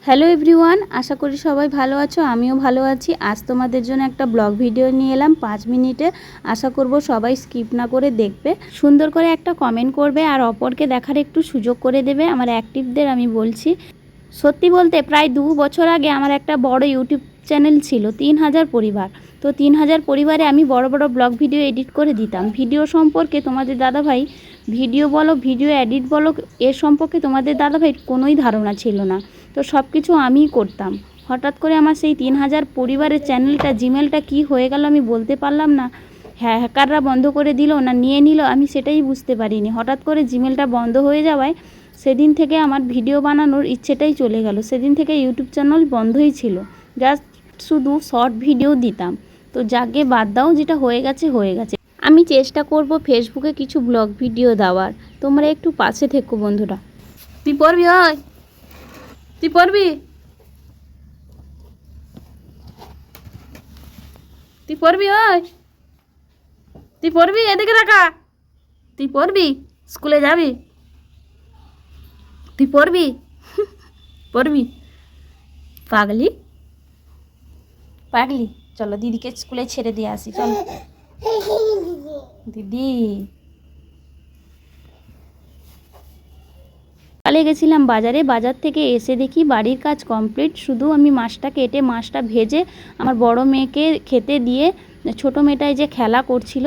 Hello everyone, আশা করি সবাই ভালো আছো। আমিও ভালো আছি। আজ তোমাদের জন্য একটা ব্লগ ভিডিও নিয়ে এলাম 5 মিনিটে। আশা করব সবাই স্কিপ না করে দেখবে, সুন্দর করে একটা কমেন্ট করবে আর অপরকে দেখার একটু সুযোগ করে দেবে। আমার অ্যাক্টিভদের আমি বলছি, সত্যি বলতে প্রায় 2 বছর আগে আমার একটা বড় ইউটিউব চ্যানেল ছিল, 3000 পরিবার। তো 3000 পরিবারে আমি বড় বড় ব্লগ ভিডিও এডিট করে দিতাম। ভিডিও সম্পর্কে তোমাদের দাদাভাই ভিডিও বলো, ভিডিও এডিট বলো, এর সম্পর্কে তোমাদের দাদাভাইয়ের কোনোই ধারণা ছিল না। তো সব কিছু আমিই করতাম। হঠাৎ করে আমার সেই 3000 পরিবারের চ্যানেলটা, জিমেলটা কি হয়ে গেল আমি বলতে পারলাম না। হ্যাকাররা বন্ধ করে দিল না নিয়ে নিল, আমি সেটাই বুঝতে পারিনি। হঠাৎ করে জিমেলটা বন্ধ হয়ে যাওয়ায় সেদিন থেকে আমার ভিডিও বানানোর ইচ্ছেটাই চলে গেল। সেদিন থেকে ইউটিউব চ্যানেল বন্ধই ছিল, জাস্ট শুধু শর্ট ভিডিও দিতাম। তো যাকে বাদ দাও, যেটা হয়ে গেছে হয়ে গেছে। আমি চেষ্টা করব ফেসবুকে কিছু ব্লগ ভিডিও দেওয়ার। তোমরা একটু পাশে থেকো বন্ধুরা। তুই পড়বি? হয় তুই পড়বি? তুই পড়বি? হয় তুই পড়বি? এদিকে রাখা। তুই পড়বি? স্কুলে যাবি? তুই পড়বি? পড়বি? পাগলি পাগলি, চলো দিদিকে স্কুলে ছেড়ে দিয়ে আসি। চলো দিদি। সকালে গেছিলাম বাজারে, বাজার থেকে এসে দেখি বাড়ির কাজ কমপ্লিট। শুধু আমি মাছটা কেটে, মাছটা ভেজে আমার বড় মেয়েকে খেতে দিয়ে, ছোটো মেয়েটায় যে খেলা করছিল,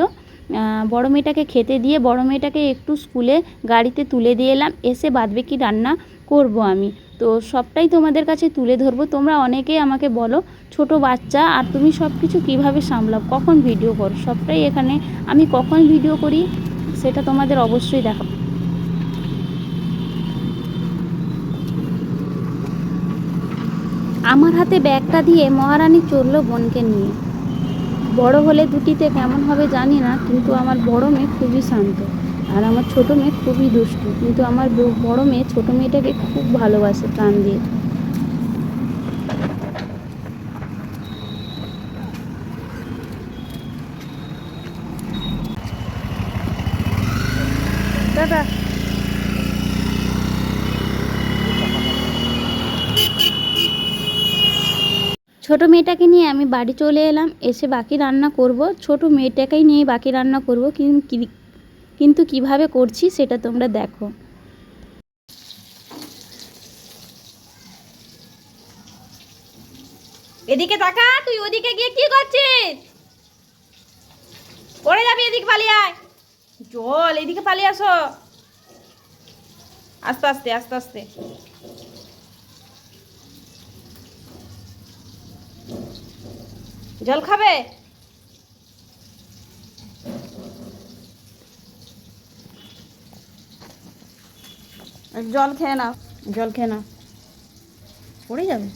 বড় মেয়েটাকে খেতে দিয়ে বড় মেয়েটাকে একটু স্কুলে গাড়িতে তুলে দিয়ে এলাম। এসে বাদবাকি রান্না করব আমি। তো সবটাই তোমাদের কাছে তুলে ধরবো। তোমরা অনেকেই আমাকে বলো, ছোট বাচ্চা আর তুমি সব কিছু কীভাবে সামলাও, কখন ভিডিও করো, সবটাই এখানে। আমি কখন ভিডিও করি সেটা তোমাদের অবশ্যই দেখাবো। আমার হাতে ব্যাগটা দিয়ে মহারানী চলল বোনকে নিয়ে। বড় হলে দুটিতে কেমন হবে জানি না, কিন্তু আমার বড় মেয়ে খুবই শান্ত আর আমার ছোট মেয়ে খুবই দুষ্টু। কিন্তু আমার বড় মেয়ে ছোট মেয়েটাকে খুব ভালোবাসে প্রাণ দিয়ে। দাদা, ছোট মেয়েটাকে নিয়ে আমি বাড়ি চলে এলাম। এসে বাকি রান্না করব, ছোট মেয়েটাকেই নিয়ে বাকি রান্না করব। কিন্তু কিভাবে করছি সেটা তোমরা দেখো। এদিকে তাকা, তুই ওদিকে গিয়ে কি করছিস? পড়ে যাবি, এদিকে পালিয়ে আয়। চল এদিকে পালিয়ে আসো, আস্তে আস্তে আস্তে আস্তে। জল খাবে? জল খেয়ে নাও, জল খেয়ে নাও, পড়ে যাবে।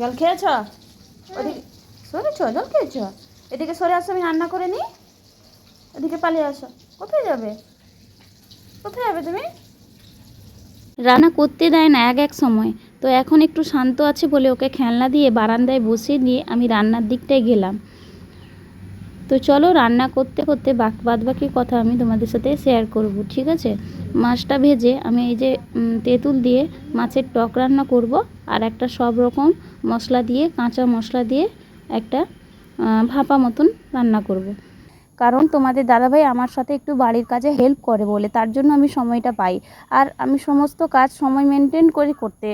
জল খেয়েছ? ওদিকে সরেছ? জল খেয়েছ? এদিকে সরে আসো, আমি রান্না করে নিই। এদিকে পালিয়ে আসো। কোথায় যাবে? কোথায় যাবে তুমি? রান্না করতে দেয় না এক সময়। তো এখন একটু শান্ত আছে বলে ওকে খেলনা দিয়ে বারান্দায় বসিয়ে দিয়ে আমি রান্নার দিকটায় গেলাম। তো চলো, রান্না করতে করতে বাদ বাকি কথা আমি তোমাদের সাথে শেয়ার করব, ঠিক আছে? মাছটা ভেজে আমি এই যে তেঁতুল দিয়ে মাছের টক রান্না করব, আর একটা সব রকম মশলা দিয়ে, কাঁচা মশলা দিয়ে একটা ভাপা মতন রান্না করব। কারণ তোমাদের দাদাভাই আমার সাথে একটু বাড়ির কাজে হেল্প করে বলে, তার জন্য আমি সময়টা পাই। আর আমি সমস্ত কাজ সময় মেনটেন করে করতে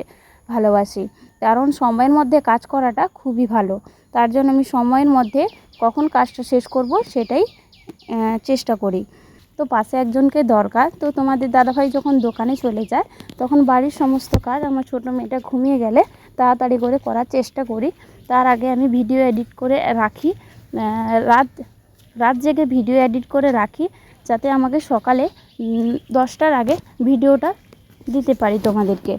ভালোবাসি, কারণ সময়ের মধ্যে কাজ করাটা খুবই ভালো। তার জন্য আমি সময়ের মধ্যে কখন কাজটা শেষ করব সেটাই চেষ্টা করি। তো পাশে একজনকে দরকার। তো তোমাদের দাদাভাই যখন দোকানে চলে যায়, তখন বাড়ির সমস্ত কাজ আমার ছোটো মেয়েটা ঘুমিয়ে গেলে তাড়াতাড়ি করে করার চেষ্টা করি। তার আগে আমি ভিডিও এডিট করে রাখি, রাত জেগে ভিডিও এডিট করে রাখি, যাতে আমাকে সকালে 10টার আগে ভিডিওটা দিতে পারি তোমাদেরকে।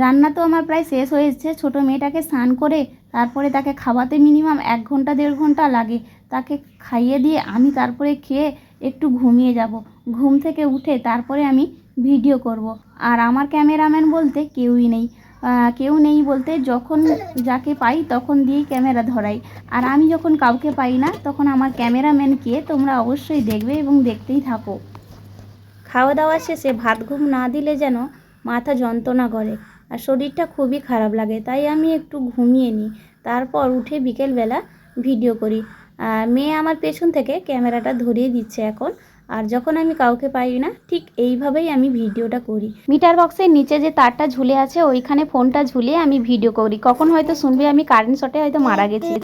রান্না তো আমার প্রায় শেষ হয়েছে। ছোটো মেয়েটাকে স্নান করে তারপরে তাকে খাওয়াতে মিনিমাম 1 ঘন্টা 1.5 ঘন্টা লাগে। তাকে খাইয়ে দিয়ে আমি তারপরে খেয়ে একটু ঘুমিয়ে যাব। ঘুম থেকে উঠে তারপরে আমি ভিডিও করব। আর আমার ক্যামেরাম্যান বলতে কেউই নেই। কেউ নেই বলতে যখন যাকে পাই তখন দিয়েই ক্যামেরা ধরাই। আর আমি যখন কাউকে পাই না তখন আমার ক্যামেরাম্যান কে তোমরা অবশ্যই দেখবে এবং দেখতেই থাকো। খাওয়া দাওয়া শেষে ভাত ঘুম না দিলে যেন মাথা যন্ত্রণা করে আর শরীরটা খুবই খারাপ লাগে, তাই আমি একটু ঘুমিয়ে নিই, তারপর উঠে বিকেলবেলা ভিডিও করি। আর মেয়ে আমার পেছন থেকে ক্যামেরাটা ধরিয়ে দিচ্ছে এখন। আর যখন আমি কাউকে পাই না ঠিক এইভাবেই আমি ভিডিওটা করি। মিটার বক্সের নিচে যে তারটা ঝুলে আছে ওইখানে ফোনটা ঝুলিয়ে আমি ভিডিও করি। কখন হয়তো শুনবে আমি কারেন্ট শটে হয়তো মারা গেছি।